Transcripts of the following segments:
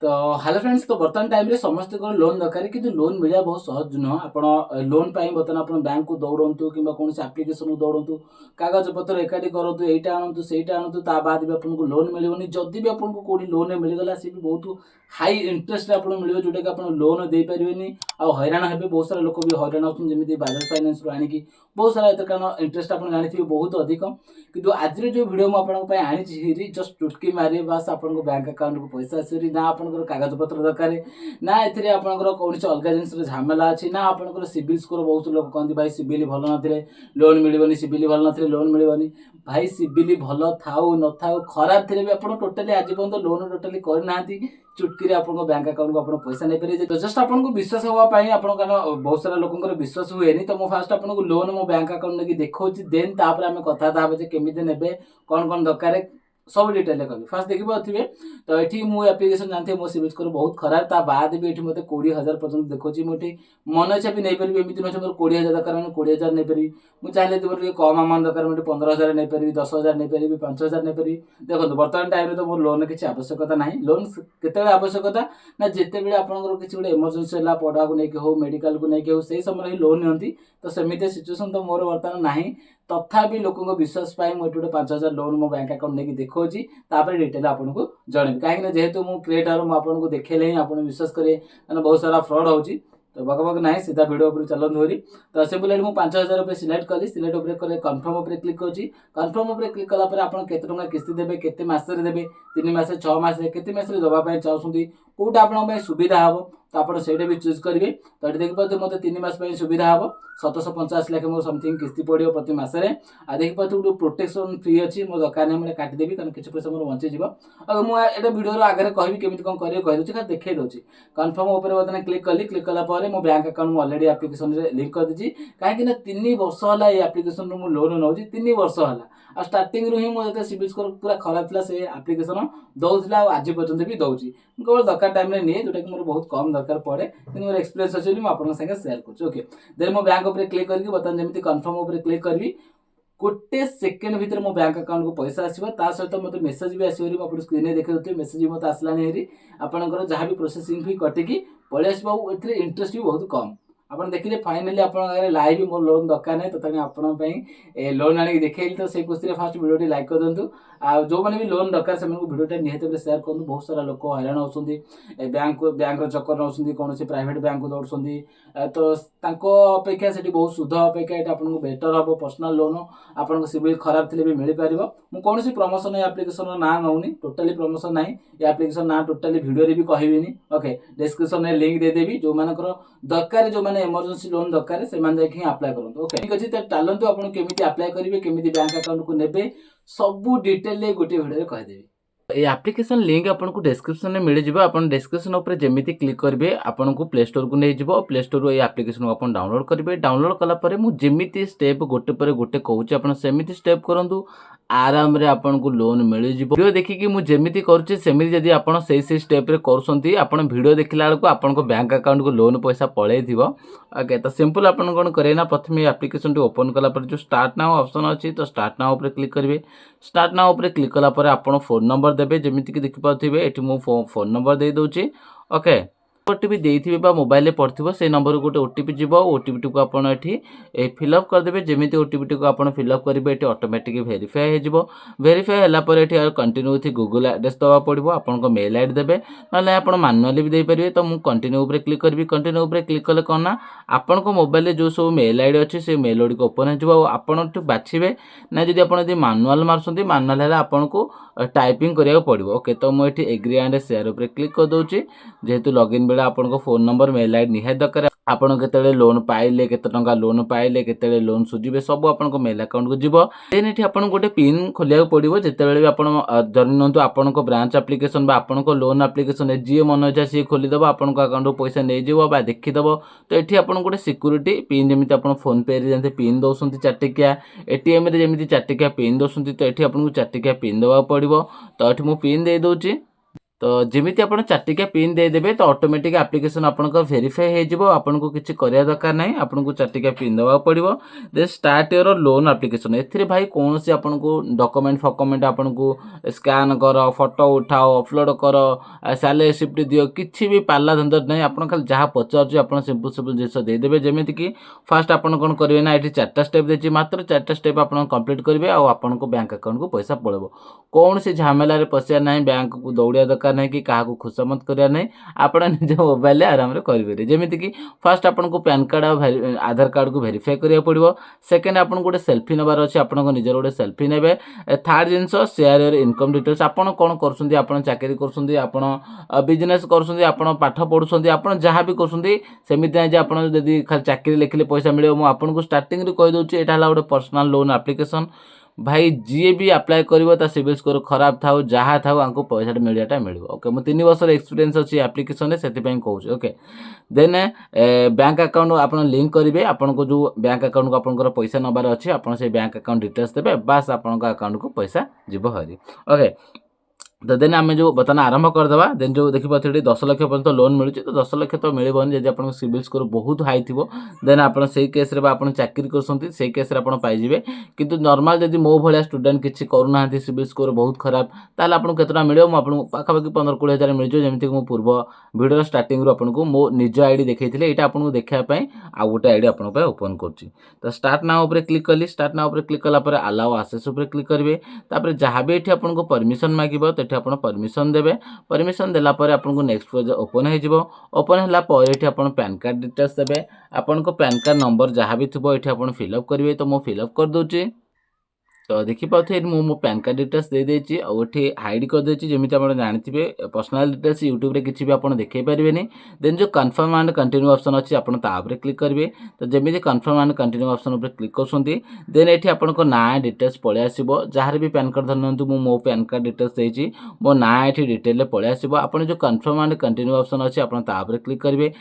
तो hello friends, तो बर्तमान टाइम रे समस्त को लोन दरकार कि लोन मिलिया बहुत सहज नुह। आप लोन बर्तमान आप बैंक को दौड़ू कि कौन आप्लिकेसन को दौड़ू, कागज पत्र एकाठी करूँ, यहीटा आणु सहीटा आणु, ता बाद भी आपको लोन मिलनी। जदि भी आपको कौटी लोन मिलगला सी भी बहुत हाई इंटरेस्ट आपको मिले, जोटा कि आप लोन दे पारे आ हैरान हे। बहुत सारा लोग भी हैरान होती बजाज फाइनेंस रू आनिकी बहुत सारा कारण इंटरेस्ट आप जानी बहुत अधिक। कि आज जो वीडियो मुझे आनी जस्ट चुटकी मारे बास आप बैंक अकाउंट को पैसा आसरी ना आप कागज पत्र दरकार ना ए आपंकर कौन अलग जिन झमेला अच्छी ना आपंकर सिविल स्कोर। बहुत लोग कहते भाई सिविल भल न लोन मिलनी, सिविल भल न लोन मिलनी। भाई सिविल भल थाऊ न थाऊ खराब थे भी आप टोटाली आज पर्यटन लोन टोटाली करना चुटकी आप बैंक अकाउंट को आप पैसा नहीं पारे। तो जस्ट आपको विश्वास हाँपाई आप कारण बहुत सारा लोक विश्वास हुए। तो मुझे फास्ट आपको लोन मो बैंक अकाउंट लेकिन देखा देन तापर आम कथा हे केमी ने कौन कौन दरकार सब डिटेल कह फास्ट देखी पारे। तो ये मुझे एप्लिकेशन जानते मो सिविल स्कोर बहुत खराब, ता बाद भी ये मतलब 20,000 पर्यटन देखो। मुझे मन इच्छा भी नहीं पारि, एमती नुहे मोर 20,000 दरकार मैंने 20,000 नहीं पारि। मुझे चाहिए तुम कम अमाउंट दरकार मुझे 15,000 नहीं पारि, 10,000 नहीं पारि, 5,000 नहीं पारि। देखो बर्तमान टाइम तो मोर लोन किसी आवश्यकता ना। लोन केत आवश्यकता ना जिते आपंकर किसी गोटे इमरजेन्सी है पढ़ा को लेकिन हो मेडिकल को लेकिन हो से समय लोन नि। तो सेमती सिचुएसन तो मोर बर्तमान ना। तथापि लोकों विश्वास पाई मुझे 5,000 लोन मो बैंक अकाउंट लेकिन देखा डिटेल आपको जनइबी कहीं जेहेतु मुझे क्रिएटर मुझे देखेले आप विश्वास करेंगे बहुत सारा फ्रॉड हो। तो बकबक ना सीधा वीडियो उपर चलते होरी। तो सिंपल मुझे 5,000 रुपये सिलेक्ट कली, सिलेक्ट उपर कन्फर्म उपर क्लिक कर कन्फर्म उपर क्लिक कलापर आप केते टंका किस्ती देवे, केते मासरे देवे, 3 मास 6 मास केते मासरे दवाई चाहते कौटा आप सुविधा हम तो आप भी चूज करेंगे। तो ये देखिए मतलब 3 मास सुविधा हम 785 लाख मोर समथिंग किस्ती पड़ो प्रति मसरे। आ देखिए गोटे प्रोटेक्शन फ्री अच्छी मोर दरकार नहीं मुझे काटिदेवी कारण किसी पैसा मोर बचीज। मुझे वीडियो आगे कहि केमी कौन करेंगे कहीदे देखे दूसरी। कन्फर्म उपर बर्तमान क्लिक कली, क्लिक कलापर मो बैंक अकाउंट मुझे अलरेडी एप्लिकेशन लिंक कर दी कहीं 3 वर्ष है ये एप्लिकेशन मुझे लोन नौ 3 वर्ष है। आ स्टार्टिंग ही मुझे सिविल स्कोर पूरा खराब था से एप्लिकेशन दौला आज पर्यटन भी दूसरी केवल दरकार टाइम निए जोटा कि मोर बहुत कम दरकार पड़े कि मोर एक्सपीरियंस अच्छे मुझे सागे सेयार कर। ओके देन मो बैंक उपर क्लिक करके बर्तमान जमी कन्फर्म उपर क्लिक करी गोटे सेकेंड भितर मो बैंक अकाउंट को पैसा आसो। सहित मतलब मेसेज भी आसो आप स्क्रीन देखते मेसेज भी मतलब आसला आपंकर जहाँ भी प्रोसेसिंग फी कटिकी पलि आसो। इंटरेस्ट भी बहुत कम आप देखिए। फाइनाली आप लाइव मोर लोन दरकार नहीं तथा आपंपाई लोन आने देखिए। तो से खुशी फास्ट वीडियो लाइक कर दिंतु। जो मैंने भी लोन दरकार से वीडियो निहत सेयार करूँ। बहुत सारा लोक हैरान होती बैंक चक्कर नौ कौन प्राइवेट बैंक को दौड़ती। तो अपेक्षा से बहुत सुध अपेक्षा ये आपको बेटर हम पर्सनल लोन आपको सिविल खराब थे भी मिल पार। मुझे कौन प्रमोशन एप्लिकेशन ना नौनी टोटाली प्रमोशन ना एप्लिकेशन ना टोटाली वीडियो भी कहबी। ओके डिस्क्रिप्शन में लिंक देदेवी जो मानकर दरकार जो मैंने इमरजेंसी लोन दरकार से अप्लाई करूँ। ओके ठीक अच्छे। तो चलते आपको केमी अप्लाई करेंगे केमी बैंक अकाउंट को ने सबू डिटेल गोटे वीडियो कहदेवी। ये एप्लिकेशन लिंक आपको डिस्क्रिप्शन में मिल जाए। आप डिस्क्रिप्शन उपर जमी क्लिक करेंगे आपको प्ले स्टोर को नहीं जाव। प्ले स्टोर ये एप्लिकेशन को आप डाउनलोड करेंगे। डाउनलोड कलापर मुझे स्टेप गोटे पर गोटे कहूँ आप सेमती स्टेप करूँ आराम रे आपको लोन मिल जाए। वीडियो देखिए मुझे करुँचे सेमती जदि आप से स्टेप करुँच आप वीडियो देखला बेलू आपको बैंक अकाउंट को लोन पैसा पलि थी। ओके तो सिंपल आप कौन करें ना प्रथम एप्लिकेशन टी ओपन कलापर जो स्टार्ट नाउ ऑप्शन अच्छी तो स्टार्ट नाउ उपर क्लिक करेंगे। स्टार्ट नाउ उपर क्लिक कलापर आप फोन नंबर देवे जमीक देखिपे ये मुझे फोन नंबर दे दूची। ओके ओटीपी देइथिबे बा मोबाइल पड़थिबो से नंबर गोटे ओटीपी जीवो। ओटीपी टी को आपण एठी फिलअप करदेबे। जेमिति ओटीपी टी को आपण फिलअप करेंगे ये ऑटोमेटिक वेरीफाई हो जिवो। वेरीफाई होला पर एठी कंटिन्यू विथ गूगल एड्रेस दवा पड़ो। आपन मेल आईडी देबे ना आप मैनुअली भी दे पारे। तो मुझे कंटिन्यू उपर क्लिक करी। कंटिन्यू उपर क्लिक कले कौन ना आपण मोबाइल जो सब मेल आईडी अच्छी से मेल आईडी को ओपन हो आपन बाछिबे ना। जदि आप मैनुअल मार्चंती मैनुअल है आपको टाइपिंग करिया पड़ो। ओके तो मुझे एग्री एंड शेयर उपर क्लिक कर दूची जेहेतु लॉगिन बेले आपको फोन नंबर मेल आईडी निहाय दरकार। आपड़ केते लोन पाइले केते टंका लोन पाइले केते लोन सुझिबे सब आपको मेल अकाउंट को जीवो। देन ये आपको गोटे पिन खोलिया पड़ो जितेबाला भी आप धरनियंतु आपको ब्रांच एप्लिकेशन बा आपको लोन एप्लिकेशन जी मन इच्छा सी खोलीदेव आपको अकाउंट पैसा नहीं जाव देखीदेव। तो ये आपको गोटे सिक्यूरीटी पिन जमी आप फोन पे जमी पिन दौरान 4 टिकिया एटीएम जमी 4 टिकिया पिन दौरान। तो ये आपको 4 टिकिया पिन देवा पड़ो। तो ये मुझे पिन दे दूची। तो जमिति आपण चार्टिका पिन देदेवे तो ऑटोमेटिक एप्लिकेशन आपनकर वेरीफाई हे जिवो आपनको किछि करिया दरकार नाही आपनको चार्टिका पिन दवा पड़िवो the start your loan application एथिरे भाई कोनोसी आपनको डॉक्यूमेंट आपनको स्कैन करो फोटो उठाओ अपलोड करो सैलरी रिसिप्ट दियो किछि भी पाला धंदा नाही आपण खाली जहा पचार आपण सिंपल जिंस देदेवे जेमिति कि फास्ट आपण कोन करिवे ना एठी चारटा स्टेप देछि मात्र चारटा स्टेप आपण कंप्लीट करिवे आ आपनको बैंक अकाउंट को पैसा पळेबो कौन सी झमेला रे पसिया नाही बैंक को दौड़िया दरकार नहीं कि क्या खुशामत करिया नहीं आपण निज मोबाइल आराम रे करिवे जेमिति कि फर्स्ट आपन को पैन कार्ड आधार कार्ड को वेरीफाई करिया पड़िबो सेकंड आपन गोटे सेल्फी नबार अछि आपन को निजर गोटे सेल्फी नेबे third jeans share your income details आपन कोन करसुंदी आपन चाकरी करसुंदी आपन बिजनेस करसुंदी आपन पाठ पढुसुंदी आपन जहां भी करसुंदी सेमिति नै जे आपन यदि खाली चाकरी लेखिले पैसा मिलियो मु आपन को स्टार्टिंग रे कहि दोछि एटा हला गोटे पर्सनल लोन एप्लिकेशन भाई जी भी अप्लाई करिवो ता सिविल स्कोर खराब थाउ जहाँ थाउ आंको पैसा मिलियाटा मिलिबो ओके मु 3 वर्ष एक्सपीरियंस अछि एप्लिकेशन रे सेति पई कहूछ ओके देन बैंक अकाउंट आपन लिंक करिवे आपन को जो बैंक अकाउंट को आपन पैसा नबार अछि आपन से बैंक अकाउंट डिटेल्स देबे बस आपन को अकाउंट को पैसा जिवो हरी ओके तो देन आम जो बर्तमान आरंभ करदे देन जो देखिए 10 लाख पर्यंत लोन मिलूँ तो 10 लाख तो मिलबन जब आप सिविल स्कोर बहुत हाई थी देन आप केस चाकरी कर केस पाइबे किंतु नॉर्मल जब मो भाया स्टूडेंट किसी करूना सिविल स्कोर बहुत खराब ताल आपको केतना मिले मुझे पाखापाखि 15-20 हजार मिल जाए जमीक मो पूर्व वीडियो स्टार्टिंग आपको मो निज आईडी देखी ये आपको देखापी आउ गोटे आईडी आप ओपन कर स्टार्ट नाउ उपर क्लिक कली स्टार्ट नाउ उपर क्लिक कला अलाउ आसेस उपर क्लिक करेंगे जहाँ भी ये आपको परमिशन मांगो तो ये परमिशन देवे परमिशन देला पर आपको नेक्स्ट पेज ओपन हो ओपन होला पर ये आप पैन कार्ड डिटेल्स देवे आपको पैन कार्ड नंबर जहाँ भी थो ये आप फिलअप करेंगे तो मुझे फिलअप कर दूची तो देखिए मो पैन कार्ड डिटेल्स दे देछि और ये हाइड कर देछि जमी आप जानते पर्सनल डिटेल्स यूट्यूब रे किसी भी आप देखे पारे देन जो कन्फर्म एंड कंटिन्यू ऑप्शन अच्छी आप क्लिक करेंगे तो जमी कन्फर्म एंड कंटिन्यू ऑप्शन उपर क्लिक कर देन ये आपको ना डिटेल्स पलि आसो जार भी पैन कार्ड धरनु मो पैन कार्ड डिटेल्स देछि मो ना ये डिटेल पलि आसो आप जो कन्फर्म एंड कंटिन्यू ऑप्शन अच्छी आप क्लिक करेंगे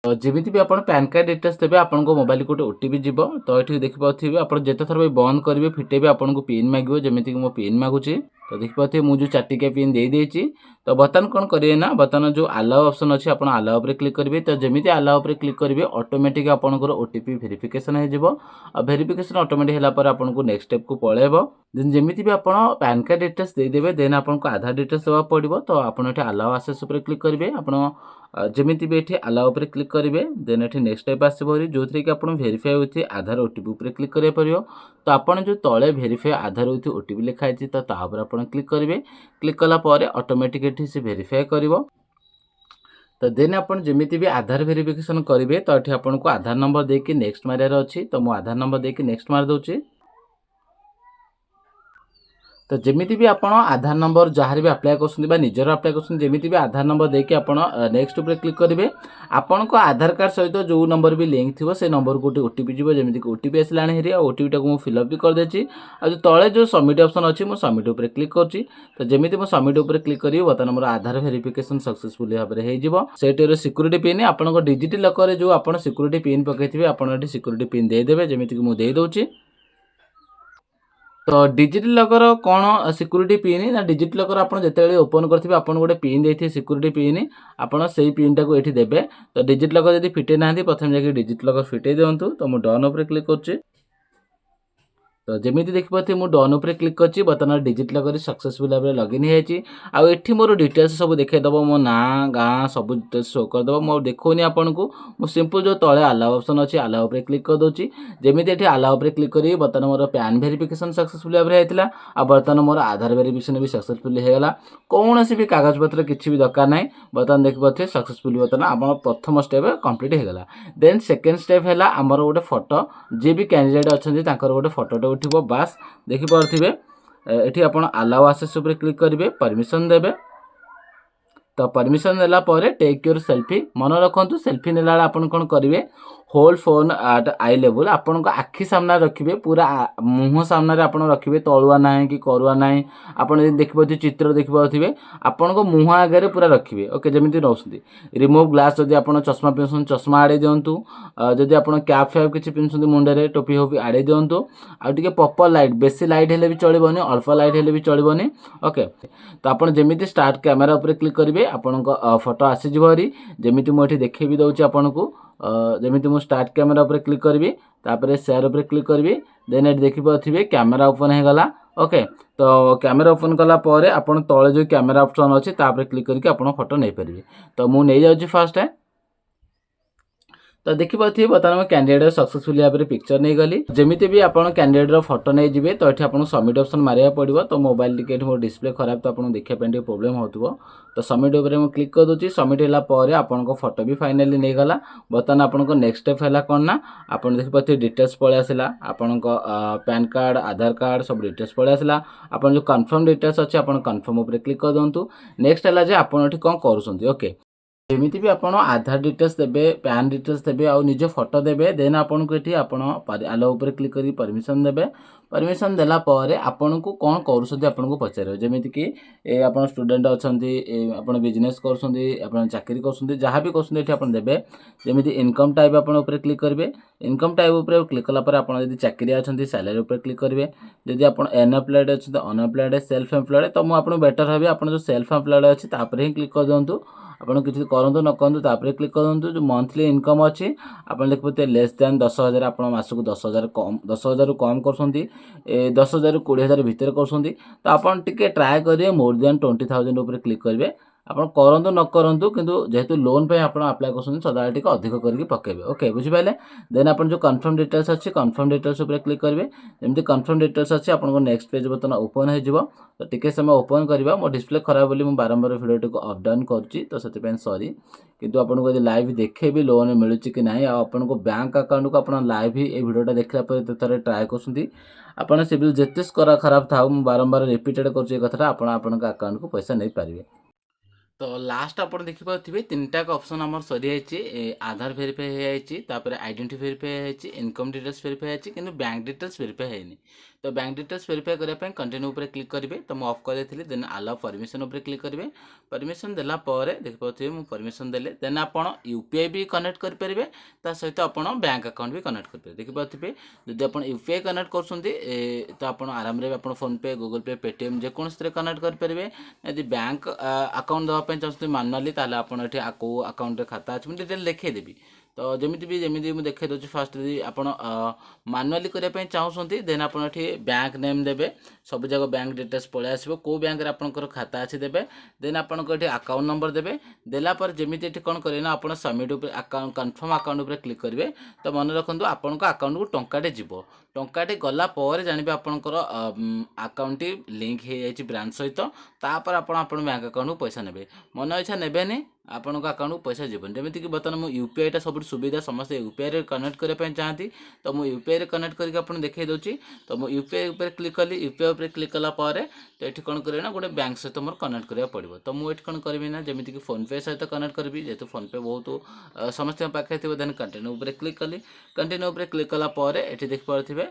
तो जमी भी आप पैन कार्ड डिटेल्स देते आपको मोबाइल को ओटीपी जीव तो ये देखिए आप जिते थर बंद करेंगे फिटेबे आपको पिन मांगे जमीक मो पिन मागुची तो देखिए मुझे चार्टिका पिन दे देछि तो बर्तमान कौन करेंगे ना बर्तमान जो अलाउ ऑप्शन अच्छी आप अलाउ पर क्लिक करेंगे तो जमी अलाउ पर क्लिक करेंगे ऑटोमेटिक आपंकर ओटीपी वेरिफिकेशन हो वेरिफिकेशन ऑटोमेटिक है आपको नेक्स्ट स्टेप को पलैब देन जमी भी आप पैन कार्ड डिटेल्स देदेवे देन आपको आधार डिटेल्स देवा पड़ो तो आप अलाउ आसेस उपर क्लिक करेंगे आप जमी भी ये अलाउ पर क्लिक करेंगे देन ये नेक्स्ट स्टेप आसो जो थी कि आप वेरीफाई विथ आधार ओटीपी उपर क्लिक करें पड़ो तो आपड़ जो तले वेरीफाई आधार विथ ओटीपी लिखाई तो तापर आप क्लिक करेंगे क्लिक कलापर ऑटोमेटिक ये से वेरीफाई कर तो देन आप जमी भी आधार वेरिफिकेशन करेंगे तो ये आपको आधार नंबर देकी नेक्स्ट मारियार अच्छी तो मु आधार नंबर देकी नेक्स्ट मार दूची तो जमी भी आप आधार नंबर जहाँ भी अप्लाई कर निजर अप्लाई करमी भी आधार नंबर देके आप नेक्स्ट उपर क्लिक करेंगे आपण आधार कार्ड सहित जो नंबर भी लिंक थी से नंबर को ओटीपी जीव जमीक ओटीपी आसला हेरी ओटीपी टाक फिलअप भी करदे जो तले जो सबमिट ऑप्शन अच्छी मुझे सबमिट उपर क्लिक कर तो जमी मुझे सबमिट उपर क्लिक करी बर्तमान मोर आधार वेरिफिकेशन सक्सेसफुल भाव में हो सिक्यूरीटी पिन आपन डिजिटल लॉकर जो आप सिक्यूरीटी पिन पकई आप सिक्यूरीटी पिन देदेवे जमीक मुझे दे दूची तो डिजिटल लॉकर कौन सिक्यूरीटी पिन ना डिजिटल लॉकर आप जिते ओपन करेंगे आप गोटे पिन देते सिक्यूरीटी पिन आपड़ से पिन टाक ये देवे तो डिजिटल लॉकर जब फिटे ना प्रथम जाकि डिजिटल लॉकर फिटे दिंतु तो मुझे डन उपर क्लिक कर तो जमी देखिए मुझे डन उपर क्लिक कर बर्तमान डिजिटल लॉकर सक्सेसफुल भाव में लॉगिन हो एठी मोर डिटेल्स सब देखईदेव मो ना गाँ सब डिटेल्स शो करदेव मो देखनी आपको मुझे सिंपल जो तले अलाउ ऑप्शन अच्छी अलाउ उपर क्लिक कर दूची जमी ये अलाउ उपर क्लिक करी बर्तमान मोर पैन वेरिफिकेशन सक्सेसफुल भाव में होता आ बर्तमान मोर आधार वेरिफिकेशन भी सक्सेसफुल होगा कौन भी कागज पत्र किसी भी दरकार ना बर्तमान देखिए सक्सेसफुल बर्तमान आप प्रथम स्टेप कंप्लीट होगा देन सेकेंड स्टेप है आमर गोटे फोटो जी भी कैंडिडेट अच्छा गोटे फोटोटे उठो बास देखिपे ये आप अलाउ आसेस उपर क्लिक करेंगे परमिशन देवे तो परमिशन देला टेक योर सेल्फी मन रखु सेल्फी नेला आप कौन करेंगे hold phone at I level आपण आखि सामना रखिए पूरा मुह सामने आप रखिए तलुआ ना कि करुआ ना आप देखिए चित्र देखिए आपण मुह आगे पूरा रखिए ओके जमी रोचे रिमूव ग्लास जदि आप चश्मा पिंधुं चश्मा आड़े दिंतु जदि आप कैप फैप किसी पिंधुं मुंडे टोपी होपी आड़े दिंतु आगे प्रॉपर लाइट बेसी लाइट हेल्ले भी चलनी अल्प लाइट हेल्ले भी चलनी ओके तो आप जमी स्टार्ट कैमेरा उपर क्लिक करेंगे आपण फोटो आसीज हरी जमी मुझे देखे भी दूसरी आपन को जमी मुझे स्टार्ट कैमेरा उपर क्लिक करी तापर शेयर उपर क्लिक करी देन ये देखिए कैमेरा ओपन हो गला ओके तो कैमेरा ओपन कलापर आप तले जो कैमेरा ऑप्शन अच्छी क्लिक करके आप फोटो नहीं पारे तो मुझे जाऊँगी फास्ट है तो देखिए बर्तमान कैंडिडेट सक्सेसफुली भाव में पिक्चर नहीं गली जमी भी आप कैंडिडेट फोटो नहीं जी तो ये आपको सबमिट ऑप्शन मारिया पड़ो तो मोबाइल टी मोर डिस्प्ले खराब तो आपको देखा प्रोब्लेम हो तो सबमिट उपर मुझे क्लिक कर दूसरी सबमिट होगापर आपको फोटो भी फाइनाली नहीं गला बर्तमान आपको नेक्स्ट स्टेप है कौन ना आप देखिए डिटेल्स पलि आसला आपण पैन कार्ड आधार कार्ड सब डिटेल्स पलि आसला आप जो कन्फर्म डिटेल्स अच्छे आप कन्फर्म उपर क्लिक कर दिंतु नेक्स्ट है जे आप कौन करुँच ओके एमती भी आप आधार डिटेल्स देवे पैन डिटेल्स देवे आउ निज फोटो देवे देन आपन को ये आप आलो उपर क्लिक कर परमिशन देवे परमिशन देला पर आपन को कौन करुँच आपन को पचारे जमीती कि आप स्टूडेंट अच्छा आप बिजनेस कर चाकरी कर जहाँ भी कर देवे जमी इनकम टाइप आप क्लिक करेंगे इनकम टाइप उपर क्लिक कलापर आप चाकरी अच्छा सैलरी उपर क्लिक करेंगे जदि आप अनएम्प्लॉयड अच्छे अनएम्प्लॉयड सेल्फ एम्प्लॉयड तो मुझे बेटर भावी आप जो सेल्फ एम्प्लॉयड अच्छी ही क्लिक कर दिंतु आपड़ किसी करूँ न करूँ तापर क्लिक कर दिंतु जो मंथली इनकम अच्छी आप देखते लेस दैन 10,000 आप मासक 10,000 कम 10,000 कम कर 10,000 20,000 भितर कर तो आप ट्राए करेंगे मोर देन 20,000 उपर क्लिक करेंगे आप करूँ न करूँ किंतु जेहेतु लोन पे आप अप्लाई कर सदाବେଳେ टी अधिक करके पकेबे ओके बुझिपारे देन आप जो कन्फर्म डिटेल्स अच्छी कन्फर्म डिटेल्स उपर क्लिक करेंगे जमी कन्फर्म डिटेल्स अच्छी आपको नेक्स्ट पेज बर्तमान ओपन हो तो टिके समय ओपन करवा मो डिस्प्ले खराब बोली मुझे बारंबार भिडियो को अप डाउन करुँची तो से सॉरी किंतु आपको यदि लाइव देखे भी लोन मिलूँ कि ना आपको बैंक अकाउंट को आप लाइव ही ये भिडियोटा देखला थे ट्राए कर आपन सिविल जिते खराब था मुझे बारंबार रिपीटेड कर आपन अकाउंट को पैसा नहीं पारे तो लास्ट आप देखिए तीन टाक ऑप्शन आम सरी आधार भेरीफाई होपर identity verify income details verify कि बैंक डिटेल्स भेरीफाई होनी तो बैंक डिटेल्स भेरीफाई करने कंटिन्यू उपर क्लिक करेंगे तो मुझे ऑफ कर देन अलाउ परमिशन उपर क्लिक करेंगे परमिशन देला देखिए मुझे परमिशन देले देन आप यूपीआई भी कनेक्ट करेंगे सहित आप बैंक अकाउंट भी कनेक्ट करेंगे देखिए जब आप यूपीआई कनेक्ट कर तो आप आराम आप फोन पे गूगल पे पेटीएम जेकोसी कनेक्ट करेंगे यदि बैंक अकाउंट देवाई चाहते मानुआली ताल कौ अकाउंट खाता अच्छे मुझे डिटेल देखीदेवी तो जमी मुझे देखा दूसरी फास्ट यदि आप मानुआली करने चाहते देन आप बैंक नेम देवे सब जगह बैंक डिटेल्स पलि आसो कौ बैंक आपंकर खाता अच्छी देवे देन आपको ये अकाउंट नंबर देवे देलापर जमी कौन करें ना आप सबमिट अकाउंट कन्फर्म अकाउंट उपर क्लिक करेंगे तो मन रखु आपण अकाउंट को टंकाटे जीव टंकाटे गलापर जानवे आपंकर अकाउंट लिंक हो जाए ब्रांच सहित तापर आप बैंक अकाउंट को पैसा ने मन इच्छा ने आपण अकाउंट को पैसा जीवन जमीक बर्तमान मुझे यूपीआईटा सब सुविधा समस्त यूपीआई कनेक्ट करने चाहती तो मुझे यूपीआई कनेक्ट करके आपको देखा दूसरी तो मुझे यूपीआई उपर क्लिक कली यूपीआई उपर क्लिक कलापर तो ये कौन करें ना गोटे बैंक सहित मोर कनेक्ट करा पड़ो तो मुझे कौन करी ना जमीक फोन पे सहित कनेक्ट करी जेहतु फोन पे बहुत समस्त पाखे थी देन कंटिन्यू उपर क्लिक कली कंटिन्यू उपर क्लिक कलापर ये देखिपे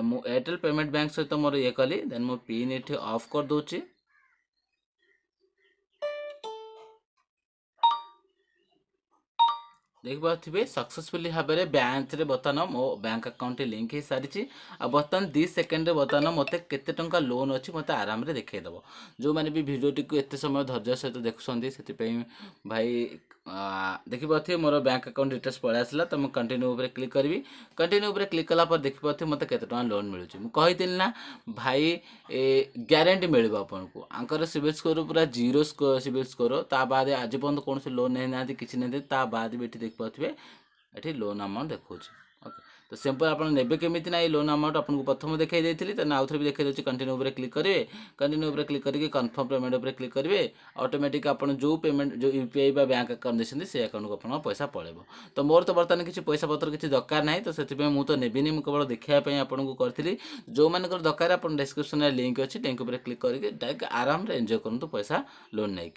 मुझे एयरटेल पेमेंट बैंक सहित मोर ये कली देन मो पिन ये ऑफ कर दूची देखिए सक्सेसफुली भाव में बैंक रे बर्तमान मो बैंक अकाउंट लिंक हो सारी बर्तमान 2 सेकेंड बर्तमान मत केते टंका लोन अच्छी मत आराम से देखईदेव जो मैंने भी भिडियोटी को एत समय धैर्य सहित देखुं से भाई देखिए मोर बैंक अकाउंट डिटेल्स पलि आसला तो मुझे कंटिन्यू उपर क्लिक करी कंटिन्यू उपर क्लिक कलापर देखिए मत केते टंका लोन मिलूँ मुझे ना भाई ग्यारंटी मिल आपको आंकर सिविल स्कोर पूरा जीरो सिविल स्कोर ता बाद आज पर्यटन कौन लोन नहीं ना कि नहीं ता बाद भी देखिए ये लोन अमाउंट देखा ओके तो सिंपल आप ने केमी ना लोन अमाउंट आपको प्रथम देखा देती तो आउ थे भी देखा दूसरी कंटिन्यू उपर क्लिक करेंगे कंटिन्यू उपर क्लिक करके कन्फर्म पेमेंट उपर क्लिक करेंगे ऑटोमेटिक आप जो पेमेंट जो यूपीआई बैंक अकाउंट देखते से अकाउंट को आप पैसा पड़ेगा तो मोर तो बर्तमान किसी पैसा पत्र किसी दरकार ना तो से मुझे तो नेबिनी मुझे केवल देखापी आपको करी जो मान दरकार आप डिस्क्रिप्शन लिंक अच्छी लिंक उपर क्लिक करके डायरेक्ट आराम से एंजॉय करूँ पैसा लोन नहीं